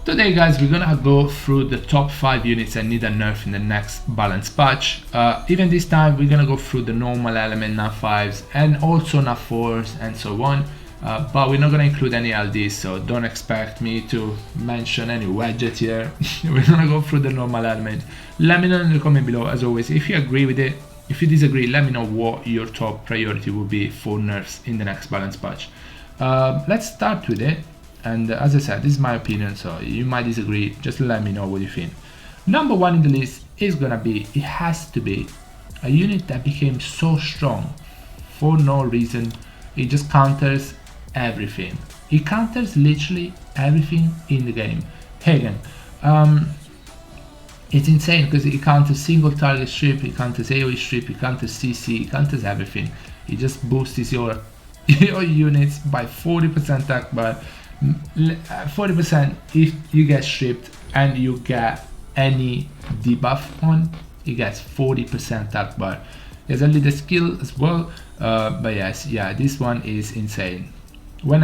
Today guys, we're gonna go through the top 5 units that need a nerf in the next balance patch. Even this time we're gonna go through the normal element nerf 5s and also nerf 4s and so on, but we're not gonna include any LDs, so don't expect me to mention any widget here. We're gonna go through the normal element. Let me know in the comment below, as always, if you agree with it. If you disagree, let me know what your top priority will be for nerfs in the next balance patch. Let's start with it. And as I said, this is my opinion, so you might disagree, just let me know what you think. Number 1 in the list is gonna be, it has to be, a unit that became so strong for no reason. It just counters everything. It counters literally everything in the game. Hagen. It's insane because it counters single target strip, it counters AoE strip, it counters CC, it counters everything. It just boosts your units by 40% attack bar. 40% if you get stripped and you get any debuff on, it gets 40% attack bar. There's a little skill as well, but yes, yeah, this one is insane. When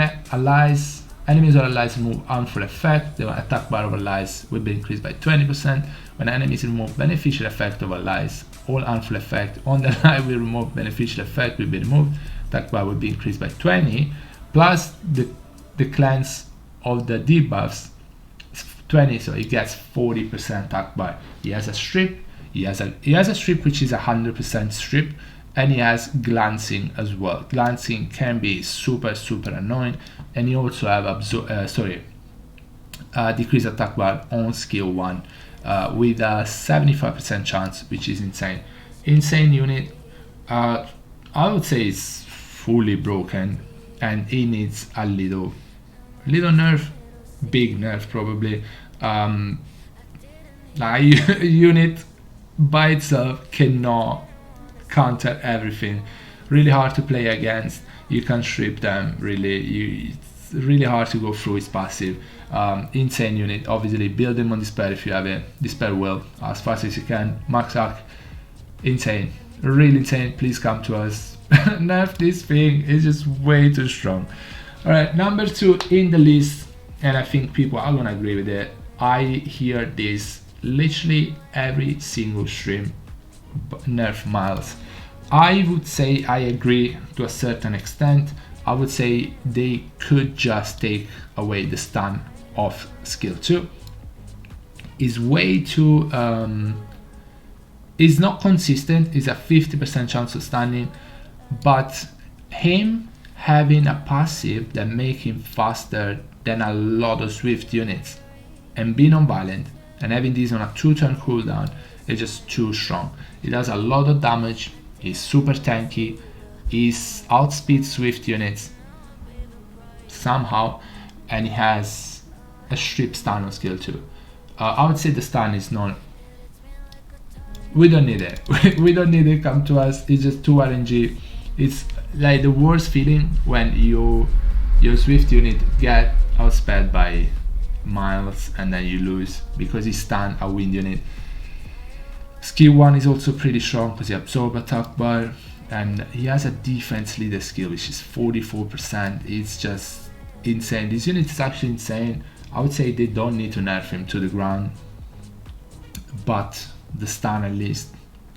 enemies or allies remove harmful effect, the attack bar of allies will be increased by 20%. When enemies remove beneficial effect of allies, all harmful effect on the ally will remove beneficial effect will be removed. Attack bar will be increased by 20, plus the cleanse of the debuffs 20, so it gets 40% attack bar. He has a strip, he has a strip which is 100% strip, and he has glancing as well. Glancing can be super annoying, and you also have decreased attack bar on skill 1 with a 75% chance, which is insane unit. I would say it's fully broken and it needs a little nerf, big nerf probably. A unit by itself cannot counter everything. Really hard to play against. You can strip them really. It's really hard to go through its passive. Insane unit. Obviously build them on Despair if you have it. Despair well as fast as you can. Max hack. Insane. Really insane. Please come to us. Nerf this thing, is just way too strong. Alright, number 2 in the list, and I think people are gonna agree with it. I hear this literally every single stream. Nerf Miles. I would say I agree to a certain extent. I would say they could just take away the stun of skill 2. Is way too is not consistent. Is a 50% chance of stunning, but him having a passive that make him faster than a lot of Swift units and being non-violent and having this on a 2-turn cooldown is just too strong. It does a lot of damage, he's super tanky, he's outspeeds Swift units somehow, and he has a strip stun on skill 2. I would say the stun is not, we don't need it. We don't need it, come to us, it's just too RNG. It's like the worst feeling when your Swift unit get outsped by Miles and then you lose because he stunned a wind unit. Skill 1 is also pretty strong because he absorb attack bar, and he has a defense leader skill which is 44%. It's just insane. This unit is actually insane. I would say they don't need to nerf him to the ground, but the stun at least,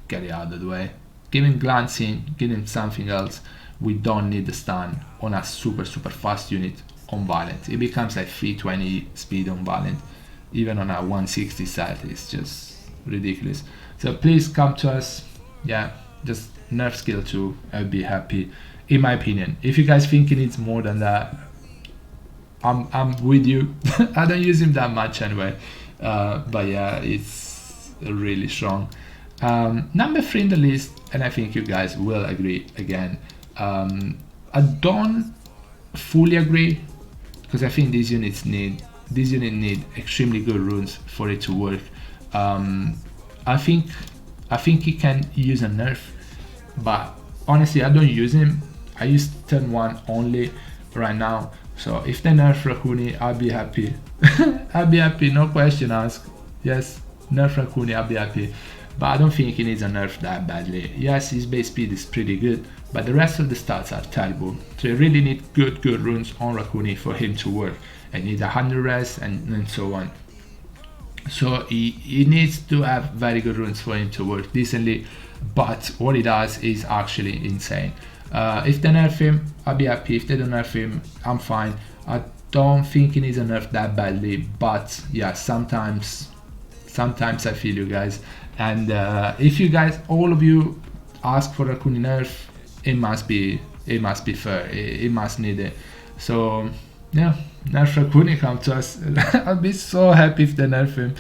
get it out of the way. Give him glancing, give him something else. We don't need the stun on a super fast unit on violent. It becomes like 320 speed on violent, even on a 160 set. It's just ridiculous. So please come to us. Yeah, just nerf skill 2. I'll be happy. In my opinion, if you guys think it needs more than that, I'm with you. I don't use him that much anyway, but yeah, it's really strong. Number 3 in the list, and I think you guys will agree again. I don't fully agree because I think these units need extremely good runes for it to work. I think he can use a nerf, but honestly I don't use him. I use turn 1 only right now, so if they nerf Rakuni, I'll be happy. I'll be happy, no question asked. Yes, nerf Rakuni, I'll be happy. but I don't think he needs a nerf that badly. Yes, his base speed is pretty good, but the rest of the stats are terrible. So you really need good runes on Rakuni for him to work, and need 100 res and so on. So he needs to have very good runes for him to work decently, but what he does is actually insane. If they nerf him, I'll be happy. If they don't nerf him, I'm fine. I don't think he needs a nerf that badly, but yeah, sometimes I feel you guys. And if you guys, all of you, ask for Rakuni nerf, it must be fair. It must need it. So yeah, nerf Rakuni, come to us. I'll be so happy if they nerf him.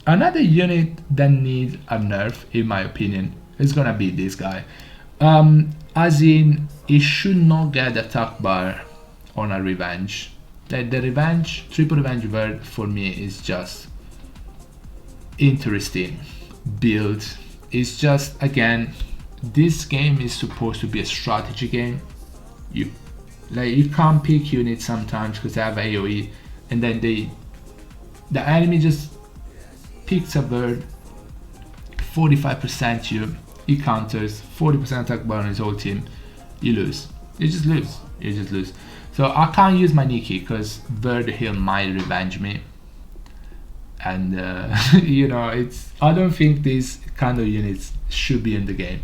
Another unit that needs a nerf, in my opinion, is gonna be this guy. As in, he should not get the attack bar on a revenge. Like the revenge, triple revenge word for me is just interesting build. It's just, again, this game is supposed to be a strategy game. You can't pick units sometimes because they have AoE, and then the enemy just picks a bird, 45% you, he counters, 40% attack bar on his whole team, you lose. You just lose. So I can't use my Nikki because Bird Hill might revenge me. And you know, I don't think these kind of units should be in the game.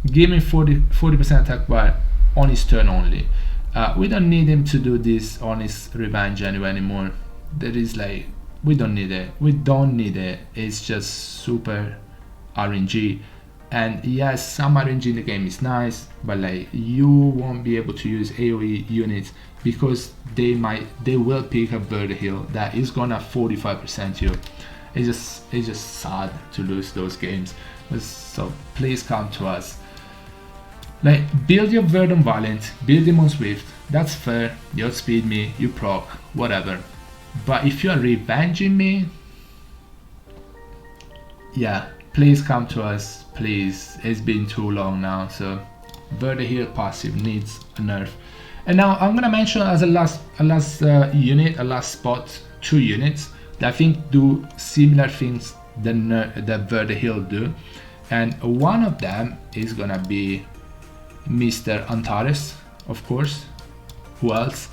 Give me 40% attack bar on his turn only. We don't need him to do this on his revenge anymore. There is like, we don't need it. It's just super RNG. And yes, some RNG in the game is nice, but like, you won't be able to use AoE units because they will pick a Bird Hill that is gonna 45% you. It's just sad to lose those games. So please come to us. Like, build your Bird on Valiant, build him on Swift. That's fair. You outspeed me, you proc, whatever. But if you are revenging me, yeah, please come to us, please. It's been too long now. So Bird Hill passive needs a nerf. And now I'm gonna mention as a last spot, 2 units that I think do similar things that Bird Hill do, and one of them is gonna be Mr. Antares, of course. Who else?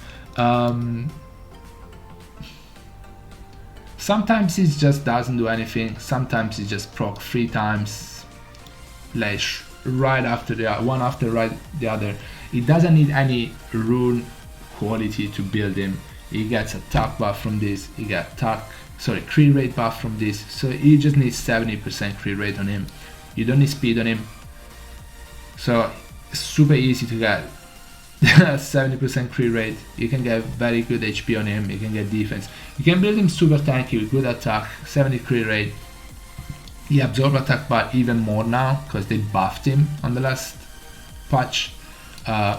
Sometimes it just doesn't do anything. Sometimes it just proc 3 times, like right after the other. It doesn't need any rune quality to build him. He gets attack buff from this. He gets crit rate buff from this. So he just needs 70% crit rate on him. You don't need speed on him. So it's super easy to get 70% crit rate. You can get very good HP on him. You can get defense. You can build him super tanky with good attack, 70 crit rate. He absorbs attack bar even more now because they buffed him on the last patch.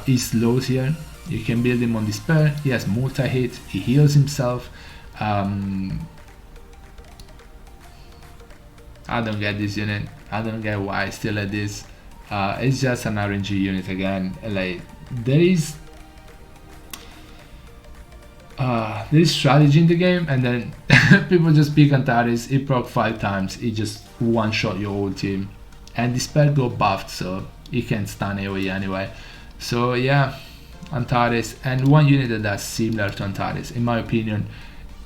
He slows here. You can build him on Despair. He has multi-hit. He heals himself. I don't get this unit. I don't get why it's still like this. It's just an RNG unit again. Like, there is strategy in the game, and then people just pick Antares. He proc 5 times. He just one-shot your whole team, and Despair go buffed, so he can stun AoE anyway. So yeah, Antares, and one unit that's similar to Antares, in my opinion,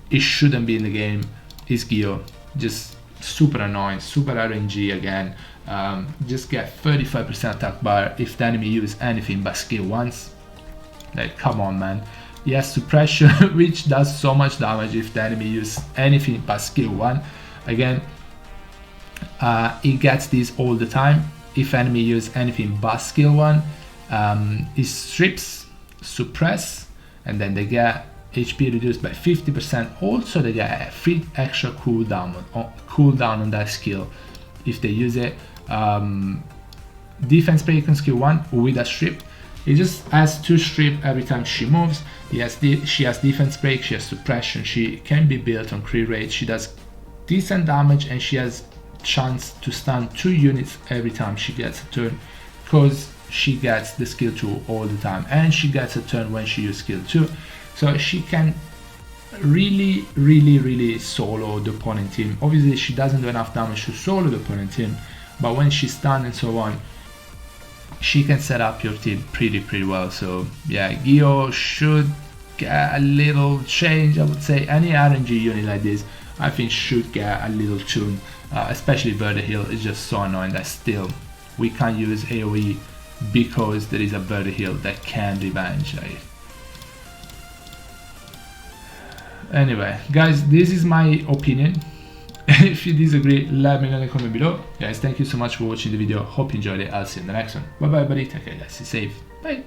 it shouldn't be in the game, is Gio. Just super annoying, super RNG again. Just get 35% attack bar if the enemy uses anything but skill once. Like, come on, man. He has suppression, which does so much damage if the enemy uses anything but skill 1. Again, he gets this all the time. If enemy uses anything but skill 1, he strips, suppress, and then they get HP reduced by 50%. Also, they get a free extra cooldown on that skill if they use it. Defense break on skill 1 with a strip. He just has 2 strip every time she moves. She has defense break, she has suppression, she can be built on crit rate, she does decent damage, and she has chance to stun 2 units every time she gets a turn, because she gets the skill 2 all the time, and she gets a turn when she uses skill 2. So she can really solo the opponent team. Obviously she doesn't do enough damage to solo the opponent team, but when she's stunned and so on, she can set up your team pretty well. So yeah, Gio should get a little change. I would say any RNG unit like this, I think, should get a little tune, especially Vertihill. Is just so annoying that still we can't use AoE because there is a Vertihill that can revenge. Anyway, guys, this is my opinion. If you disagree, let me know in the comment below. Guys, thank you so much for watching the video. Hope you enjoyed it. I'll see you in the next one. Bye bye, buddy. Take care, guys. Stay safe. Bye.